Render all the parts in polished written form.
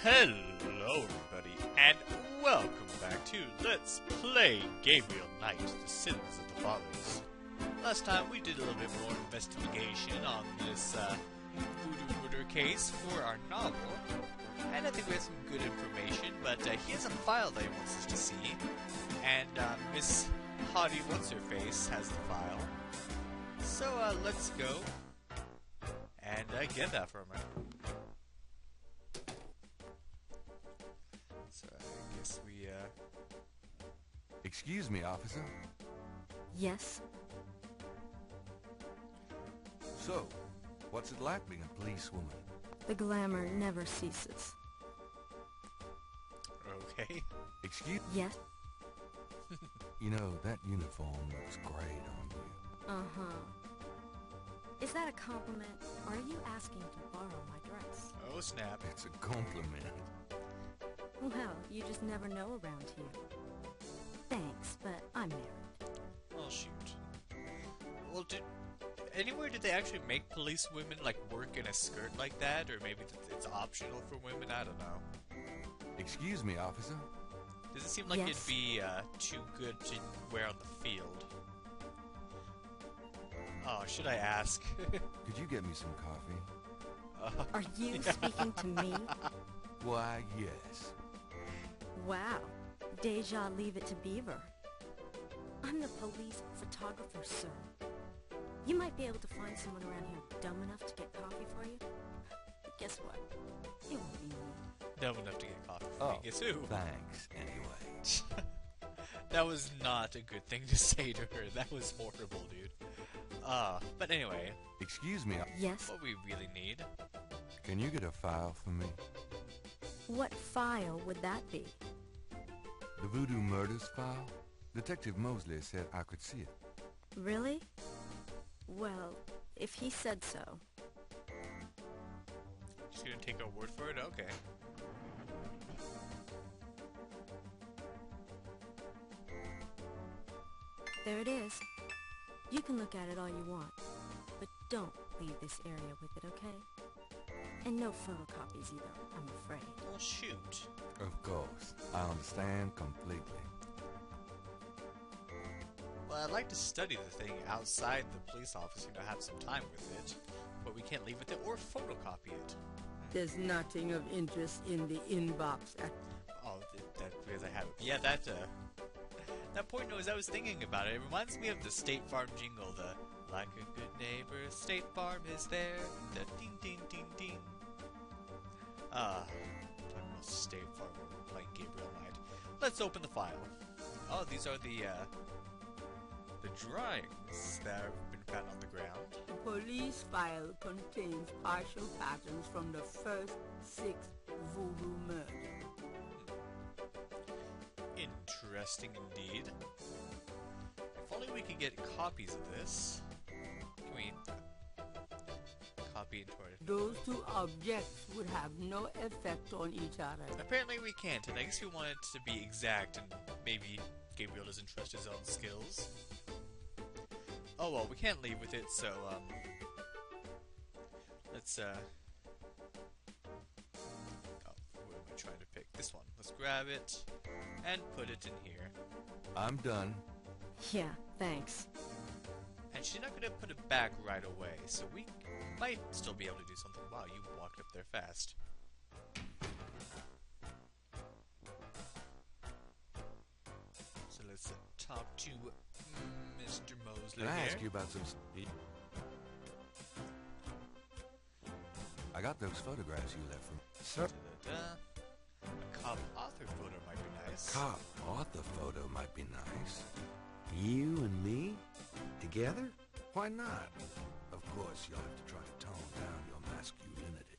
Hello everybody, and welcome back to Let's Play Gabriel Knight, The Sins of the Fathers. Last time we did a little bit more investigation on this voodoo murder case for our novel, and I think we had some good information, but he has a file that he wants us to see, and Miss Hottie What's-Her-Face has the file. So let's go and get that from her. So I guess we, Excuse me, officer. Yes? So, what's it like being a policewoman? The glamour never ceases. Okay. Excuse... Yes? You know, that uniform looks great on you. Uh-huh. Is that a compliment, or are you asking to borrow my dress? Oh snap. It's a compliment. Well, you just never know around here. Thanks, but I'm married. Oh shoot. Well, anywhere did they actually make police women, like, work in a skirt like that? Or maybe it's optional for women? I don't know. Excuse me, officer. Does it seem like Yes. it'd be too good to wear on the field? Oh, should I ask? Could you get me some coffee? Are you speaking to me? Why, yes. Wow. Deja leave it to Beaver. I'm the police photographer, sir. You might be able to find someone around here dumb enough to get coffee for you. But guess what? It won't be me. Dumb enough to get coffee for me. Guess who? Thanks, anyway. That was not a good thing to say to her. That was horrible, dude. But anyway. Excuse me, Yes? What we really need. can you get a file for me? What file would that be? The Voodoo Murders file? Detective Mosley said I could see it. Really? Well, if he said so. Just gonna take our word for it? Okay. There it is. You can look at it all you want, but don't leave this area with it, okay? And no photocopies either, I'm afraid. Well, shoot. Of course. I understand completely. Well, I'd like to study the thing outside the police office, have some time with it. But we can't leave with it or photocopy it. There's nothing of interest in the inbox. Oh, that's because I have it. Yeah, that point knows I was thinking about it. It reminds me of the State Farm jingle, the like a good neighbor, State Farm is there, the ding ding ding ding. Talking about State Farm when we're playing Gabriel Knight. Let's open the file. Oh, these are the drawings that have been found on the ground. The police file contains partial patterns from the first 6 voodoo murders. Interesting indeed. If only we could get copies of this. Can we copy into our... Those two objects would have no effect on each other. Apparently we can't, and I guess we want it to be exact, and maybe Gabriel doesn't trust his own skills. Oh well, we can't leave with it, so, let's, oh, what am I trying to pick? This one. Let's grab it, and put it in here. I'm done. Yeah, thanks. And she's not gonna put it back right away, so we might still be able to do something. Wow, you walked up there fast. So let's talk to Mr. Mosley Can I here. ask you about some... I got those photographs you left from... Sir? Da-da-da. A cop author photo might be nice. Cop author photo might be nice. You and me? Together? Why not? Of course, you'll have to try to tone down your masculinity.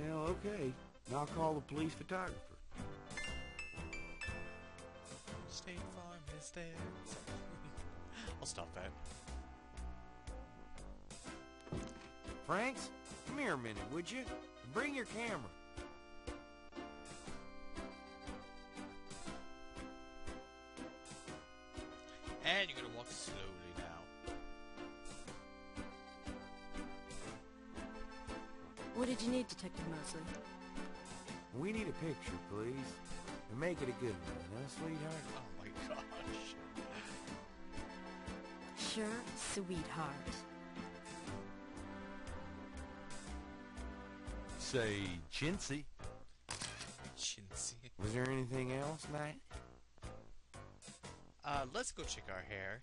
Well, okay. I'll call the police photographer. State Farm is there. I'll stop that. Franks, come here a minute, would you? Bring your camera. And you're gonna walk slowly now. What did you need, Detective Mosley? We need a picture, please. And make it a good one, huh, sweetheart? Oh my gosh. Sure, sweetheart. Say, chintzy. Chintzy. Was there anything else, Knight? Let's go check our hair.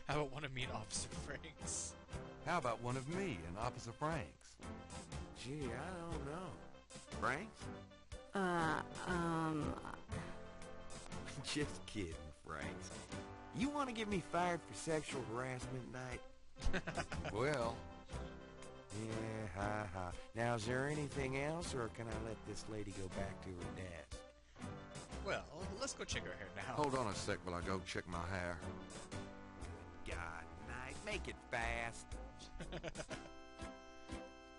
How about one of me and Officer Franks? How about one of me and Officer Franks? Gee, I don't know. Franks? Just kidding, Franks. You want to get me fired for sexual harassment, Knight? Well, Yeah, ha ha. Now, is there anything else, or can I let this lady go back to her desk? Well, let's go check our hair now. hold on a sec while I go check my hair. God, Knight, make it fast.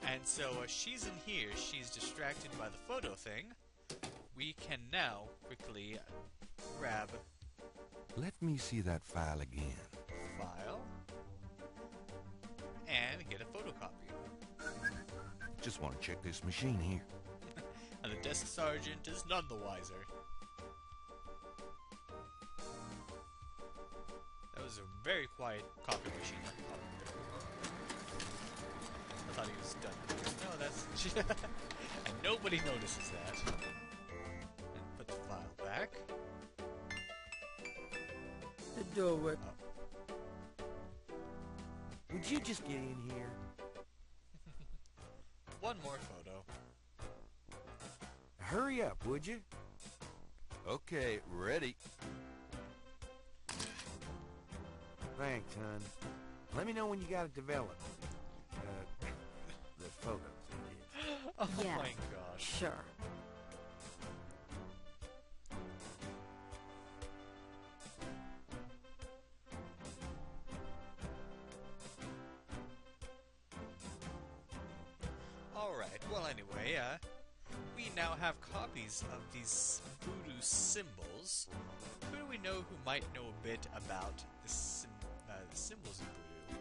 And so she's in here. She's distracted by the photo thing. We can now quickly grab Let me see that file again. file and get a photocopy. Just want to check this machine here. And the desk sergeant is none the wiser. That was a very quiet copy machine. Oh, there we go. I thought he was done. No, that's... and nobody notices that. And put the file back. The doorway. Would you just get in here? One more photo. Hurry up, would you? Okay, ready. Thanks, hon. Let me know when you got it developed. The photos, that is. Oh Yeah. my gosh. Sure. Alright, well anyway, we now have copies of these voodoo symbols. Who do we know who might know a bit about the symbols of voodoo?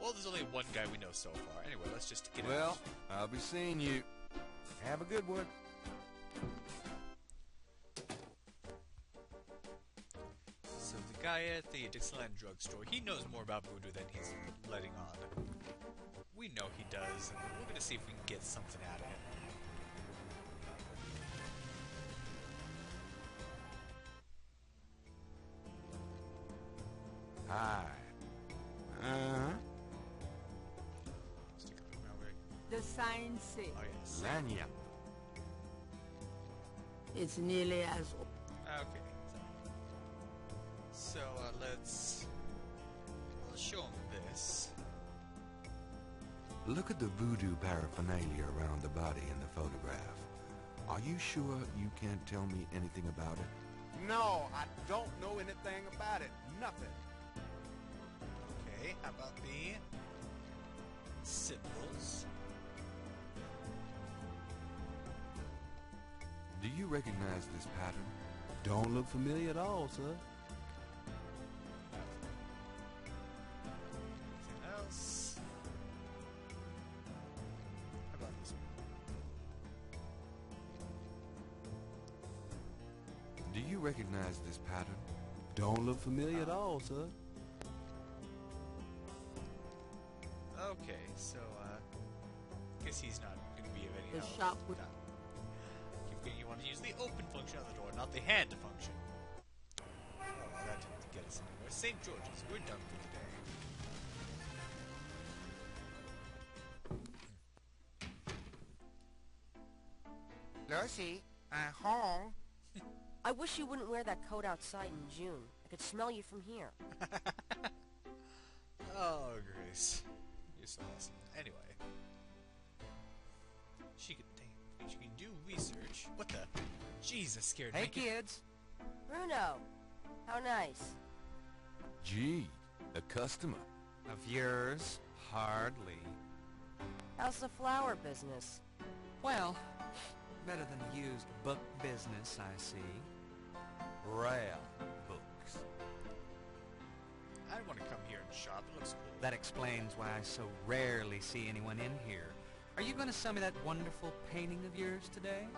Well, there's only one guy we know so far. Anyway, let's just get Well, out. I'll be seeing you. Have a good one. So the guy at the Dixieland drugstore, he knows more about voodoo than he's letting on. We know he does, and we're gonna see if we can get something out of him. Hi. Uh-huh. Stick it over. The sign says Oh yes. Lanya. it's nearly as Okay. So let's show him this. Look at the voodoo paraphernalia around the body in the photograph. Are you sure you can't tell me anything about it? No, I don't know anything about it. Nothing. Okay, how about the symbols? Do you recognize this pattern? Don't look familiar at all, sir. Anything else? How about this one? Do you recognize this pattern? Don't look familiar at all, sir. Okay, so guess he's not gonna be of any The help. shop would- No. You want to use the open function on the door, not the hand function. Oh, well, that didn't get us anywhere. St. George's, we're done for the day. Lucy, I'm home. I wish you wouldn't wear that coat outside in June. I could smell you from here. Oh, Grace. You're so awesome. Anyway. She can do research. What the? Jeez, that scared me. Hey, kids. Bruno, how nice. Gee, a customer. Of yours? Hardly. How's the flower business? Well, better than the used book business, I see. Rare books. I want to come here and shop. It looks cool. That explains why I so rarely see anyone in here. Are you going to sell me that wonderful painting of yours today?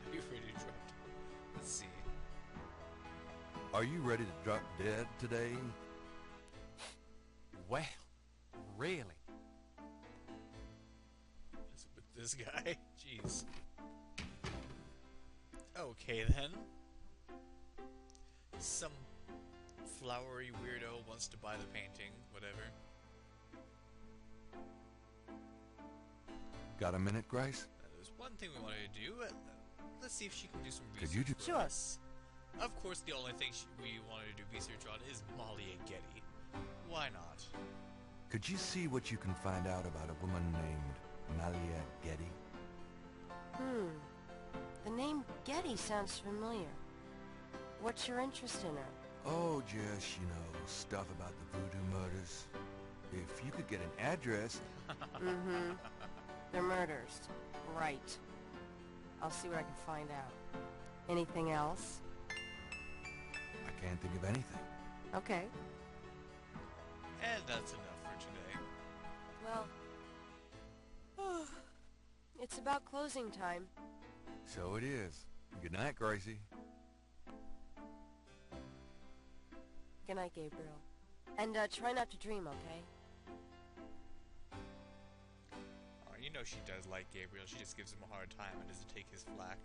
Are you ready to drop? Let's see. Are you ready to drop dead today? Well, really? What's with this guy? Jeez. Okay then. Some flowery weirdo wants to buy the painting, whatever. Got a minute, Grace? There's one thing we wanted to do. Let's see if she can do some Could research you for Sure. us. Of course, the only thing we wanted to do research on is Molly and Getty. Why not? Could you see what you can find out about a woman named Malia Getty? The name Getty sounds familiar. What's your interest in her? Oh, just, stuff about the voodoo murders. If you could get an address... The murders. Right. I'll see what I can find out. Anything else? I can't think of anything. Okay. And that's enough for today. Well... it's about closing time. So it is. Good night, Gracie. Good night, Gabriel. And try not to dream, okay? Oh, you know she does like Gabriel. She just gives him a hard time and doesn't take his flack.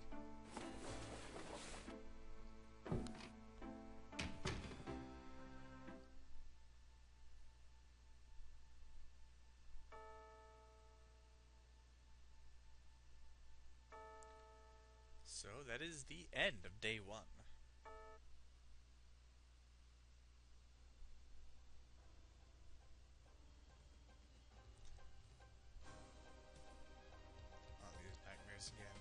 So that is the end of day 1. Oh, these nightmares again.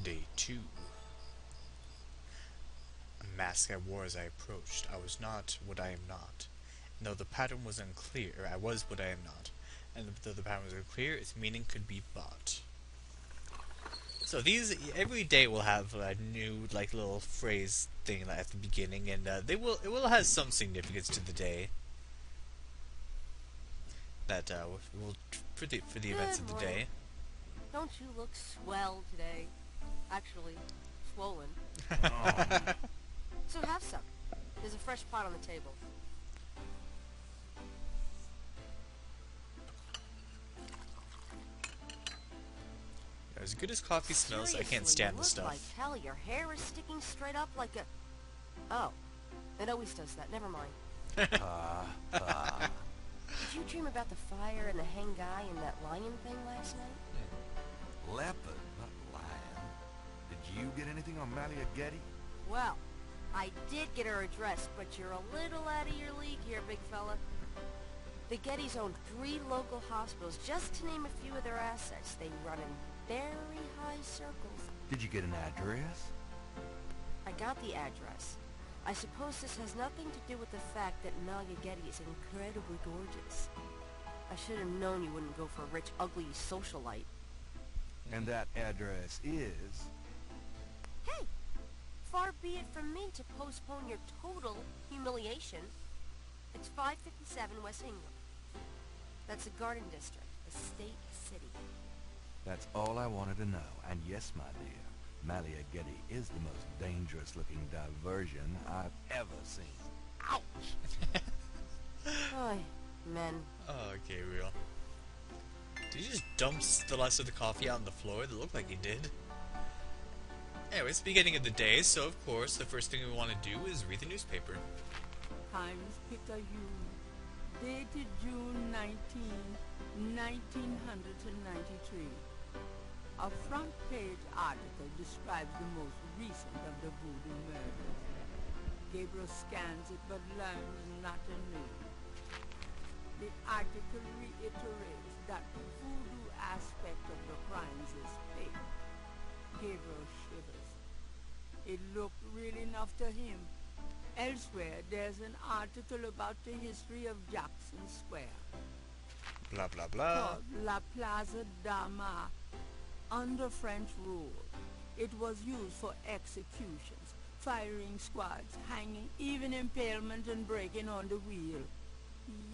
Day 2. A mask I wore as I approached. I was not what I am not. And though the pattern was unclear, I was what I am not. And though the pattern was unclear, its meaning could be bought. So these, every day will have a new, little phrase thing at the beginning, and it will have some significance to the day. That will for the events of the day. Don't you look swell today? Actually, swollen. So have some. There's a fresh pot on the table. As good as coffee smells, I can't Seriously, stand you the look stuff. like hell. Your hair is sticking straight up like a... Oh. It always does that. Never mind. Did you dream about the fire and the hang guy and that lion thing last night? Leopard, not lion. Did you get anything on Malia Getty? Well, I did get her address, but you're a little out of your league here, big fella. The Gettys own 3 local hospitals, just to name a few of their assets. They run in very high circles. Did you get an address? I got the address. I suppose this has nothing to do with the fact that Malia Getty is incredibly gorgeous. I should have known you wouldn't go for a rich, ugly socialite. And that address is... Hey! Far be it from me to postpone your total humiliation. It's 557 West Hingham. That's the Garden District, a state city. That's all I wanted to know. And yes, my dear, Malia Getty is the most dangerous-looking diversion I've ever seen. Ouch! Ay, men. Oh, Gabriel. Did you just dump the rest of the coffee out on the floor? It looked like he did. Anyways, beginning of the day, so of course, the first thing we want to do is read the newspaper. Times Picayune, dated June 1993. A front-page article describes the most recent of the voodoo murders. Gabriel scans it but learns nothing new. The article reiterates that the voodoo aspect of the crimes is fake. Gabriel shivers. It looked real enough to him. Elsewhere, there's an article about the history of Jackson Square. Blah, blah, blah. Called La Plaza d'Armas. Under French rule, it was used for executions, firing squads, hanging, even impalement and breaking on the wheel.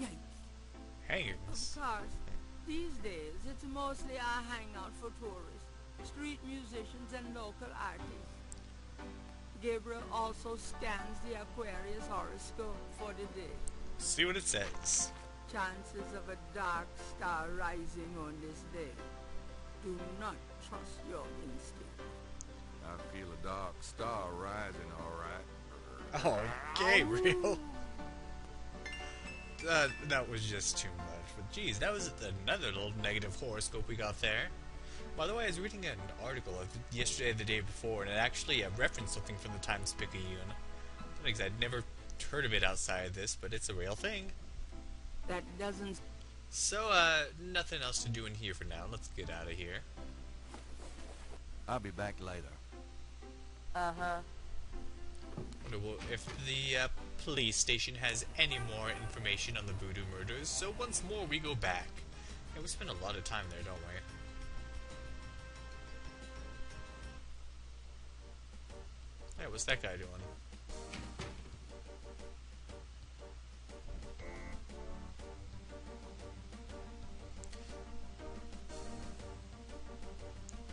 Yikes. Hangings. Of course, these days it's mostly a hangout for tourists, street musicians and local artists. Gabriel also scans the Aquarius horoscope for the day. See what it says. Chances of a dark star rising on this day. Do not trust your instinct. I feel a dark star rising, all right. Oh, Gabriel. That was just too much. But geez, that was another little negative horoscope we got there. By the way, I was reading an article of yesterday or the day before, and it actually referenced something from the Times-Picayune. Because I'd never heard of it outside of this, but it's a real thing. That doesn't... So, nothing else to do in here for now. Let's get out of here. I'll be back later. Uh-huh. Wonder if the police station has any more information on the voodoo murders. So once more, we go back. Yeah, we spend a lot of time there, don't we? Hey, what's that guy doing?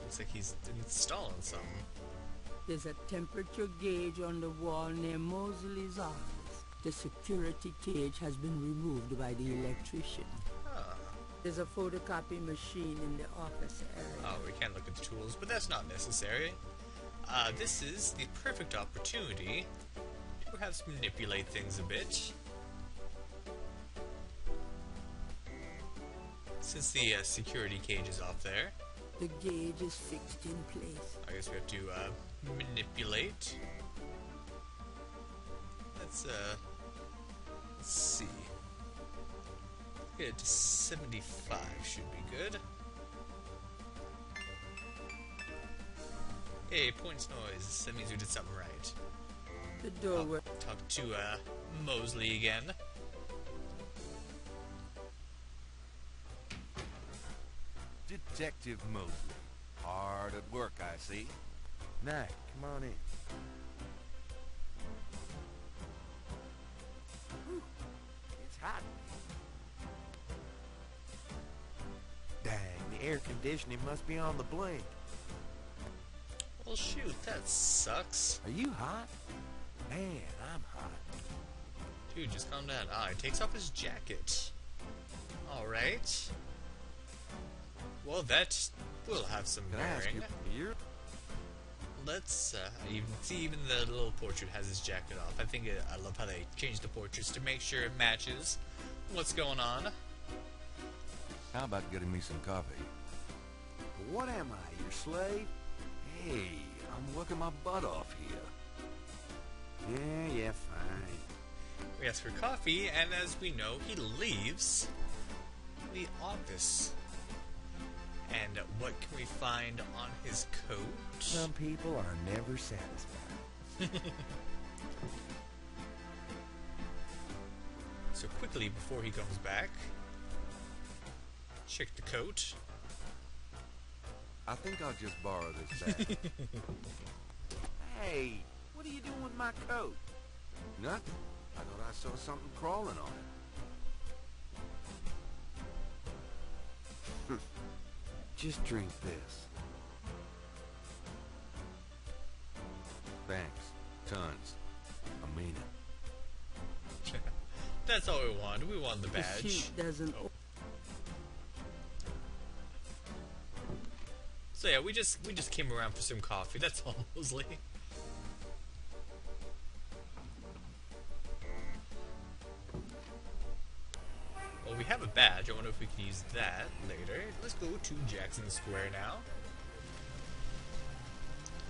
Looks like he's installing something. There's a temperature gauge on the wall near Mosley's office. The security cage has been removed by the electrician. There's a photocopy machine in the office area. Oh, we can't look at the tools, but that's not necessary. This is the perfect opportunity to perhaps manipulate things a bit. Since the security cage is off there. The gauge is fixed in place. I guess we have to manipulate. Let's see. Get it to 75 should be good. Hey, points noise. That means we did something right. The doorway. Talk to Mosley again. Detective Mosley. Hard at work, I see. Knight, come on in. Whew, it's hot. Dang, the air conditioning must be on the blink. Well, shoot, that sucks. Are you hot? Man, I'm hot. Dude, just calm down. Ah, he takes off his jacket. Alright. Well, that will have some Can I ask bearing. you, Let's, you can see even the little portrait has his jacket off. I think I love how they changed the portraits to make sure it matches what's going on. How about getting me some coffee? what am I, your slave? Hey, I'm working my butt off here. Yeah, fine. We ask for coffee, and as we know, he leaves the office. And what can we find on his coat? Some people are never satisfied. So quickly, before he comes back, check the coat. I think I'll just borrow this bag. Hey, what are you doing with my coat? Nothing. I thought I saw something crawling on it. Just drink this. Thanks. Tons. I mean it. That's all we want. We want the The badge. sheet doesn't... Oh. So yeah, we just came around for some coffee. That's all, Mosley. Well, we have a badge. I wonder if we can use that later. Let's go to Jackson Square now.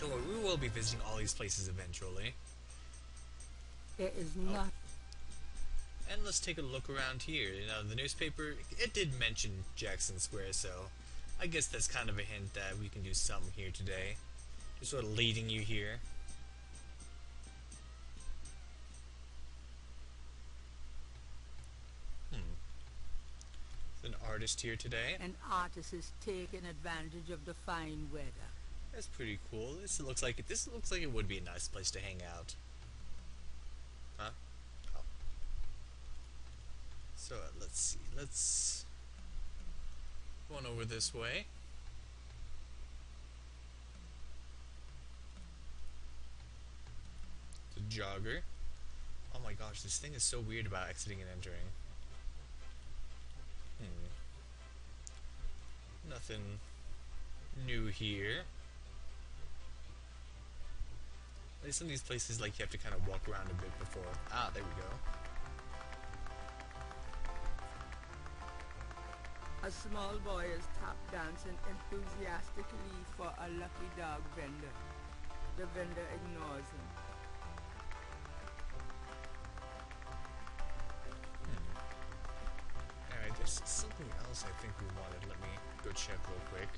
Don't worry, we will be visiting all these places eventually. There is not. And let's take a look around here. You know, the newspaper, it did mention Jackson Square, so I guess that's kind of a hint that we can do something here today. Just sort of leading you here. An artist here today. An artist is taking advantage of the fine weather. That's pretty cool. This looks like it would be a nice place to hang out. Huh? Oh. So let's see. Let's go on over this way. The jogger. Oh my gosh, this thing is so weird about exiting and entering. Nothing new here. At least in these places, like, you have to kind of walk around a bit before. Ah, there we go. A small boy is tap dancing enthusiastically for a lucky dog vendor. The vendor ignores him. Alright, there's something else I think we wanted. Let me go check real quick.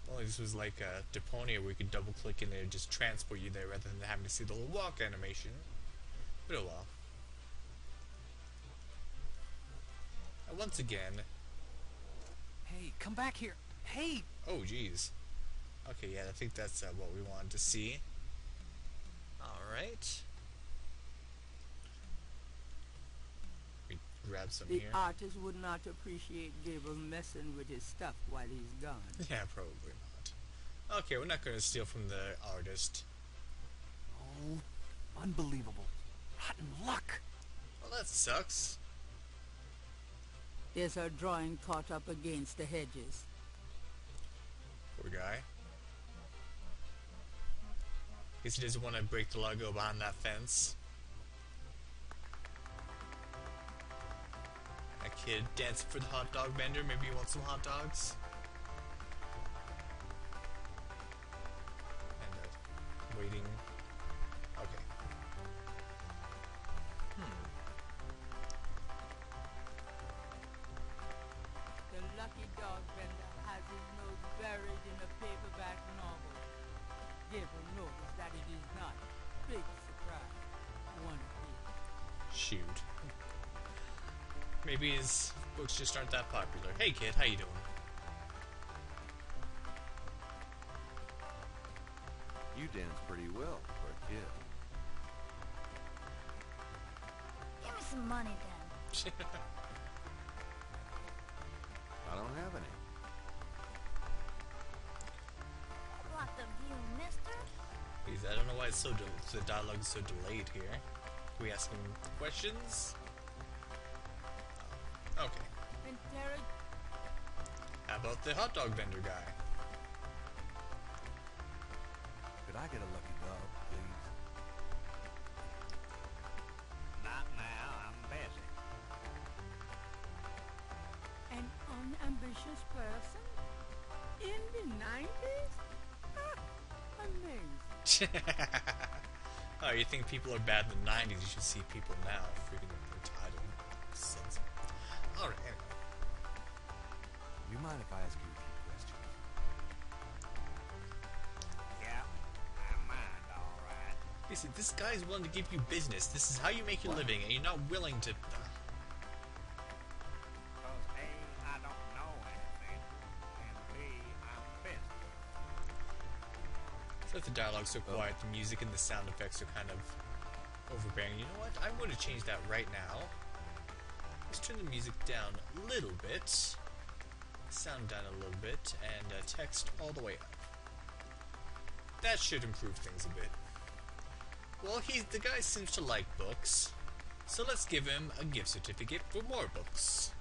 Well, this was like a Deponia where you could double click in there and just transport you there rather than having to see the little walk animation. But oh well. And once again... Hey, come back here. Hey! Oh, jeez. Okay, yeah, I think that's what we wanted to see. Alright. We grab some The here. artist would not appreciate Gabriel messing with his stuff while he's gone. Yeah, probably not. Okay, we're not going to steal from the artist. Oh, unbelievable. Rotten luck. Well, that sucks. There's her drawing caught up against the hedges. Poor guy. Guess he doesn't want to break the law, go behind that fence. That kid dancing for the hot dog vendor. Maybe he wants some hot dogs. And waiting. Okay. The lucky dog vendor has his nose buried in a paperback novel. Gabriel noticed that it is not. Big surprise. One of these. Shoot. Maybe his books just aren't that popular. Hey kid, how you doing? You dance pretty well for a kid. Give me some money then. I don't have any. Block the view, mister. Please, I don't know why it's so the dialogue is so delayed here. Can we ask him questions? Oh, okay. How about the hot dog vendor guy? Could I get a lucky dog, please? Not now, I'm busy. An unambitious person? In the 90s? Amazing. Oh, you think people are bad in the 90s? You should see people now. Freaking entitled. Sons. Alright, anyway. You mind if I ask you a few questions? Yeah, I mind, all right. You see, this guy's willing to give you business. This is how you make your living, and you're not willing to... Because A, I don't know anything, and B, I'm busy. So if the dialogue's so quiet, the music and the sound effects are kind of overbearing. You know what? I'm going to change that right now. Let's turn the music down a little bit. Sound down a little bit, and text all the way up. That should improve things a bit. Well, the guy seems to like books, so let's give him a gift certificate for more books.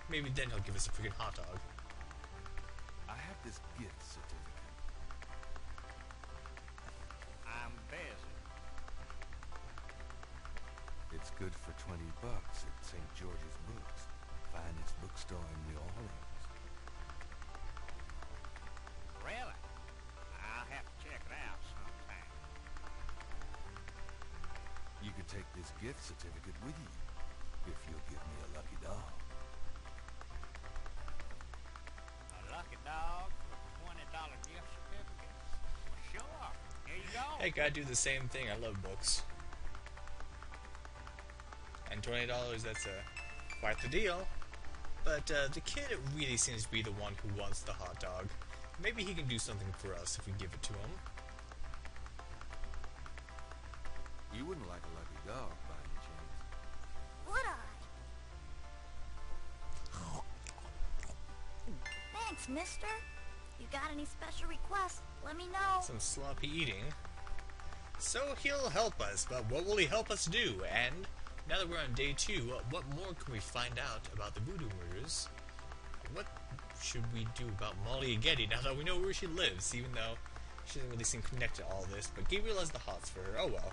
Maybe then he'll give us a freaking hot dog. I have this gift certificate. I'm busy. It It's good for $20 at St. George's Books, finest bookstore in New Orleans. Really? I'll have to check it out sometime. You could take this gift certificate with you, if you'll give me a lucky dog. A lucky dog with a $20 gift certificate? Well, sure. Here you go. Hey, gotta do the same thing. I love books. And $20, that's quite the deal. But the kid really seems to be the one who wants the hot dog. Maybe he can do something for us if we give it to him. You wouldn't like a lucky dog, by any chance? Would I? Thanks, mister. You got any special requests? Let me know. Some sloppy eating. So he'll help us, but what will he help us do? And now that we're on day 2, what more can we find out about the voodoo murders? What should we do about Molly Getty now that we know where she lives, even though she doesn't really seem connected to all this, but Gabriel has the hots for her. Oh well.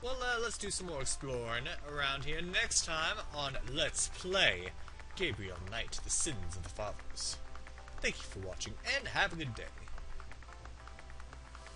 Well, let's do some more exploring around here next time on Let's Play Gabriel Knight, The Sins of the Fathers. Thank you for watching, and have a good day.